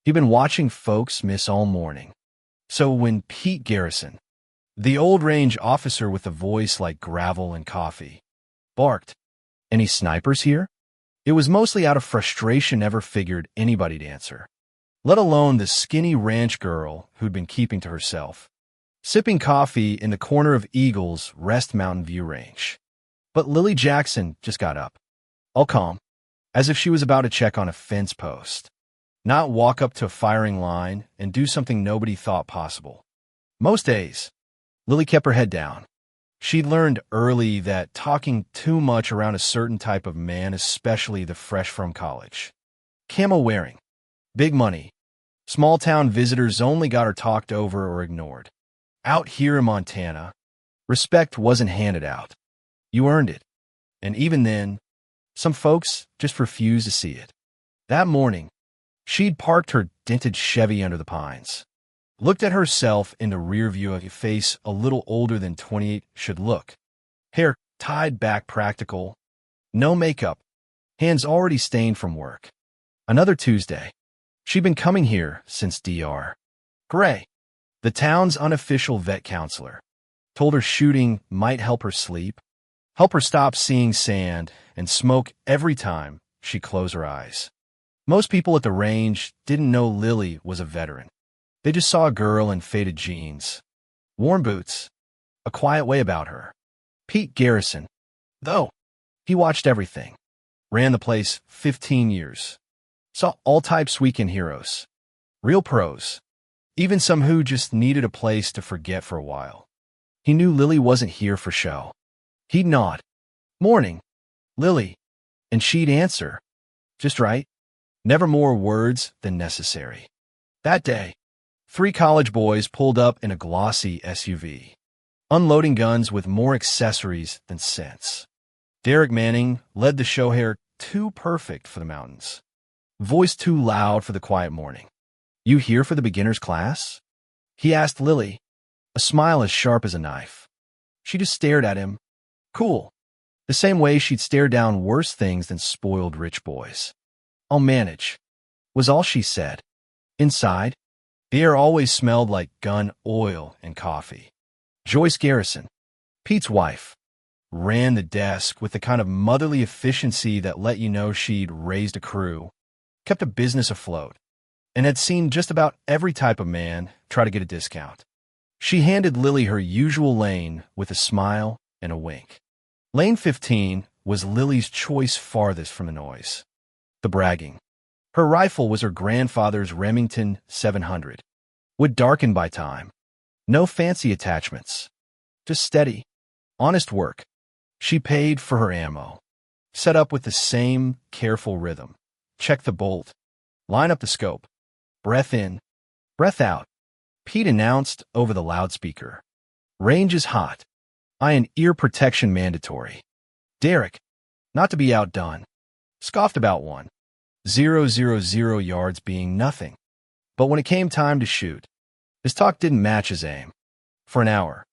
He'd been watching folks miss all morning. So when Pete Garrison, the old range officer with a voice like gravel and coffee, barked, "Any snipers here?" It was mostly out of frustration never figured anybody'd answer, let alone the skinny ranch girl who'd been keeping to herself, sipping coffee in the corner of Eagle's Rest Mountain View Range. But Lily Jackson just got up, all calm, as if she was about to check on a fence post, not walk up to a firing line and do something nobody thought possible. Most days, Lily kept her head down. She'd learned early that talking too much around a certain type of man, especially the fresh from college, camo wearing, big money, small-town visitors only got her talked over or ignored. Out here in Montana, respect wasn't handed out. You earned it. And even then, some folks just refused to see it. That morning, she'd parked her dented Chevy under the pines, looked at herself in the rear view of a face a little older than 28 should look. Hair tied back practical, no makeup, hands already stained from work. Another Tuesday. She'd been coming here since Dr. Gray, the town's unofficial vet counselor, told her shooting might help her sleep, help her stop seeing sand and smoke every time she closed her eyes. Most people at the range didn't know Lily was a veteran. They just saw a girl in faded jeans, worn boots, a quiet way about her. Pete Garrison, though, he watched everything, ran the place 15 years, saw all types weekend heroes, real pros, even some who just needed a place to forget for a while. He knew Lily wasn't here for show. He'd nod, "Morning, Lily," and she'd answer, "Just right," never more words than necessary. That day, 3 college boys pulled up in a glossy SUV, unloading guns with more accessories than sense. Derek Manning led the show, hair too perfect for the mountains, voice too loud for the quiet morning. "You here for the beginner's class?" he asked Lily, a smile as sharp as a knife. She just stared at him. Cool. The same way she'd stare down worse things than spoiled rich boys. "I'll manage," was all she said. Inside, the air always smelled like gun oil and coffee. Joyce Garrison, Pete's wife, ran the desk with the kind of motherly efficiency that let you know she'd raised a crew, kept a business afloat, and had seen just about every type of man try to get a discount. She handed Lily her usual lane with a smile and a wink. Lane 15 was Lily's choice farthest from the noise, the bragging. Her rifle was her grandfather's Remington 700, would darken by time. No fancy attachments, just steady, honest work. She paid for her ammo, set up with the same careful rhythm. Check the bolt, line up the scope, breath in, breath out. Pete announced over the loudspeaker, "Range is hot. Eye and ear protection mandatory." Derek, not to be outdone, scoffed about 1,000 yards being nothing. But when it came time to shoot, his talk didn't match his aim. For an hour,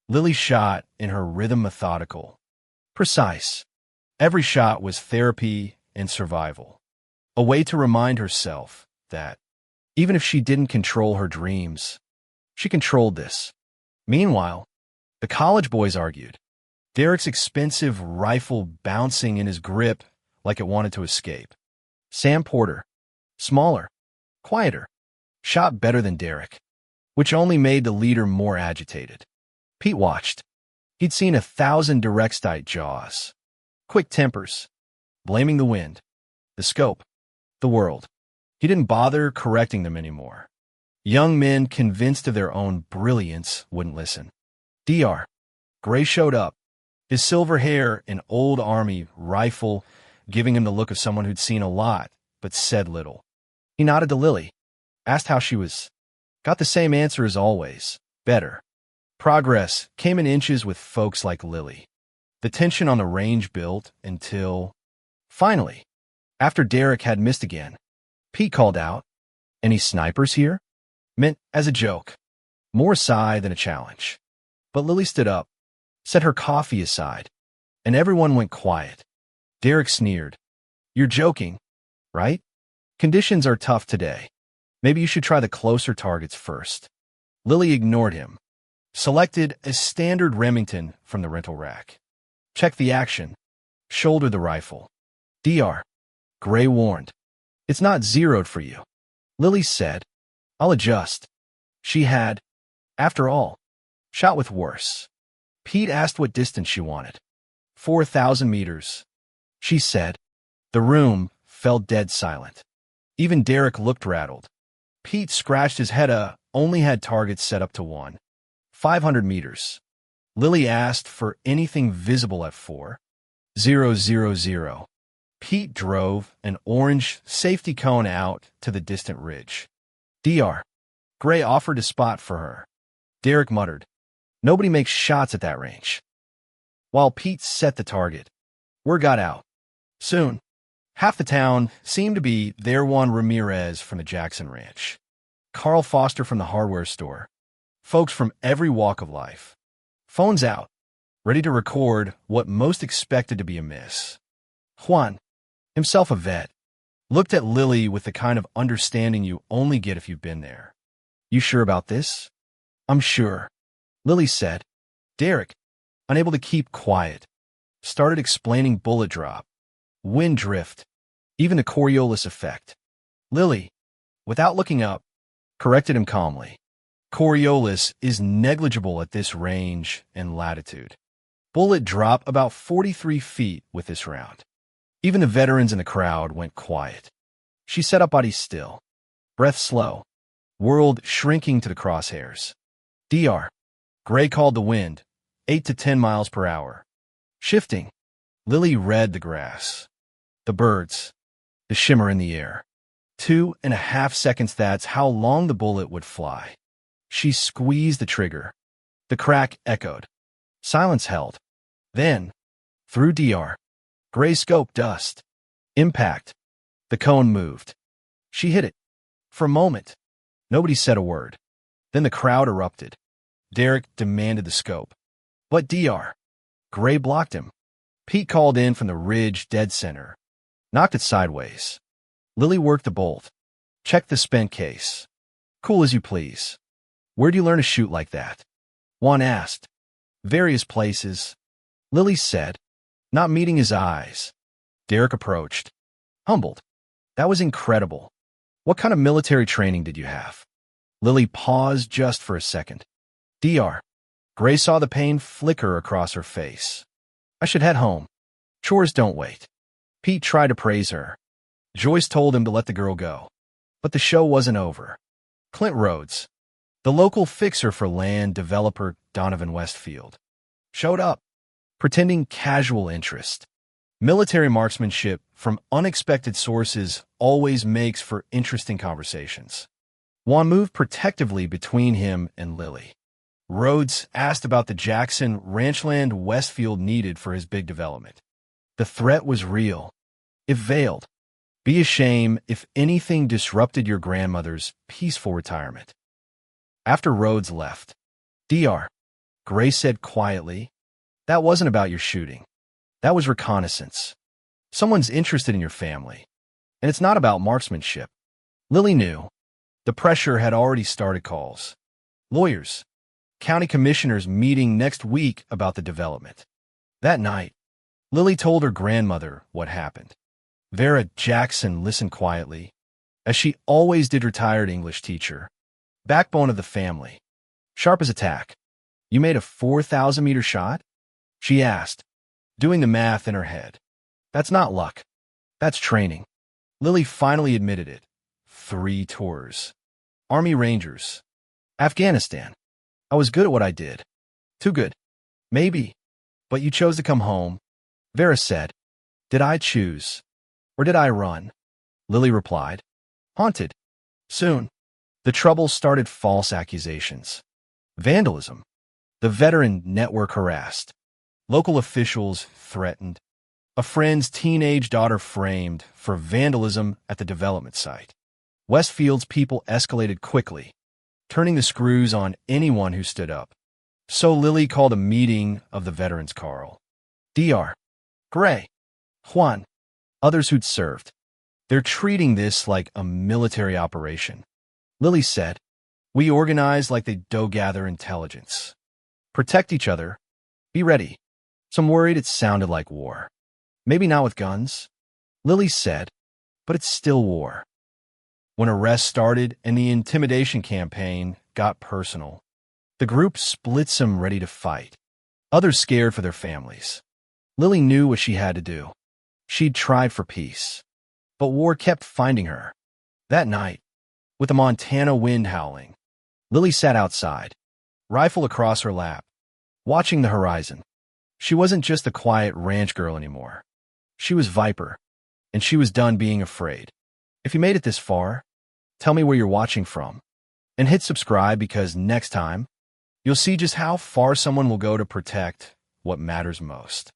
Lily shot in her rhythm, methodical, precise. Every shot was therapy and survival, a way to remind herself that, even if she didn't control her dreams, she controlled this. Meanwhile, the college boys argued, Derek's expensive rifle bouncing in his grip like it wanted to escape. Sam Porter, smaller, quieter, shot better than Derek, which only made the leader more agitated. Pete watched. He'd seen 1,000 direct sight jaws, quick tempers, blaming the wind, the scope, the world. He didn't bother correcting them anymore. Young men convinced of their own brilliance wouldn't listen. Dr. Gray showed up, his silver hair and old Army rifle giving him the look of someone who'd seen a lot but said little. He nodded to Lily, asked how she was. Got the same answer as always, better. Progress came in inches with folks like Lily. The tension on the range built until, finally, after Derek had missed again, Pete called out, "Any snipers here?" Meant as a joke, more a sigh than a challenge. But Lily stood up, set her coffee aside, and everyone went quiet. Derek sneered. "You're joking, right? Conditions are tough today. Maybe you should try the closer targets first. Lily ignored him. Selected a standard Remington from the rental rack. Check the action. Shoulder the rifle. DR. Gray warned. It's not zeroed for you. Lily said. I'll adjust. She had, after all, shot with worse. Pete asked what distance she wanted. 4,000 meters. She said. The room fell dead silent. Even Derek looked rattled. Pete scratched his head. Only had targets set up to 500 meters. Lily asked for anything visible at 4,000. Pete drove an orange safety cone out to the distant ridge. DR. Gray offered a spot for her. Derek muttered, nobody makes shots at that range. While Pete set the target, word got out. Soon, half the town seemed to be there. Juan Ramirez from the Jackson Ranch, Carl Foster from the hardware store, folks from every walk of life. Phones out, ready to record what most expected to be a miss. Juan, himself a vet, looked at Lily with the kind of understanding you only get if you've been there. You sure about this? I'm sure, Lily said. Derek, unable to keep quiet, started explaining bullet drop, wind drift, even the Coriolis effect. Lily, without looking up, corrected him calmly. Coriolis is negligible at this range and latitude. Bullet drop about 43 feet with this round. Even the veterans in the crowd went quiet. She sat up, body still, breath slow, world shrinking to the crosshairs. DR. Gray called the wind, 8 to 10 miles per hour. Shifting. Lily read the grass, the birds, the shimmer in the air. 2.5 seconds, that's how long the bullet would fly. She squeezed the trigger. The crack echoed. Silence held. Then, through DR. Gray scope dust. Impact. The cone moved. She hit it. For a moment, nobody said a word. Then the crowd erupted. Derek demanded the scope. But DR. Gray blocked him. Pete called in from the ridge dead center. Knocked it sideways. Lily worked the bolt. Checked the spent case. Cool as you please. Where'd you learn to shoot like that? Juan asked. Various places. Lily said, not meeting his eyes. Derek approached. Humbled. That was incredible. What kind of military training did you have? Lily paused just for a second. DR. Gray saw the pain flicker across her face. I should head home. Chores don't wait. Pete tried to praise her. Joyce told him to let the girl go. But the show wasn't over. Clint Rhodes, the local fixer for land developer Donovan Westfield, showed up, pretending casual interest. Military marksmanship from unexpected sources always makes for interesting conversations. Juan moved protectively between him and Lily. Rhodes asked about the Jackson ranchland Westfield needed for his big development. The threat was real, if veiled. Be a shame if anything disrupted your grandmother's peaceful retirement. After Rhodes left, DR. Gray said quietly, that wasn't about your shooting. That was reconnaissance. Someone's interested in your family. And it's not about marksmanship. Lily knew. The pressure had already started. Calls. Lawyers. County commissioners meeting next week about the development. That night, Lily told her grandmother what happened. Vera Jackson listened quietly, as she always did. Retired English teacher. Backbone of the family. Sharp as a tack. You made a 4,000-meter shot? She asked, doing the math in her head. That's not luck. That's training. Lily finally admitted it. 3 tours. Army Rangers. Afghanistan. I was good at what I did. Too good. Maybe. But you chose to come home. Vera said. Did I choose? Or did I run? Lily replied. Haunted. Soon, the trouble started. False accusations. Vandalism. The veteran network harassed. Local officials threatened. A friend's teenage daughter framed for vandalism at the development site. Westfield's people escalated quickly, turning the screws on anyone who stood up. So Lily called a meeting of the veterans. Carl, DR. Gray, Juan, others who'd served. They're treating this like a military operation. Lily said. We organize like they do-gather intelligence. Protect each other. Be ready. So I'm worried it sounded like war. Maybe not with guns, Lily said, but it's still war. When arrests started and the intimidation campaign got personal, the group split, some ready to fight, others scared for their families. Lily knew what she had to do. She'd tried for peace, but war kept finding her. That night, with the Montana wind howling, Lily sat outside, rifle across her lap, watching the horizon. She wasn't just a quiet ranch girl anymore. She was Viper, and she was done being afraid. If you made it this far, tell me where you're watching from, and hit subscribe, because next time, you'll see just how far someone will go to protect what matters most.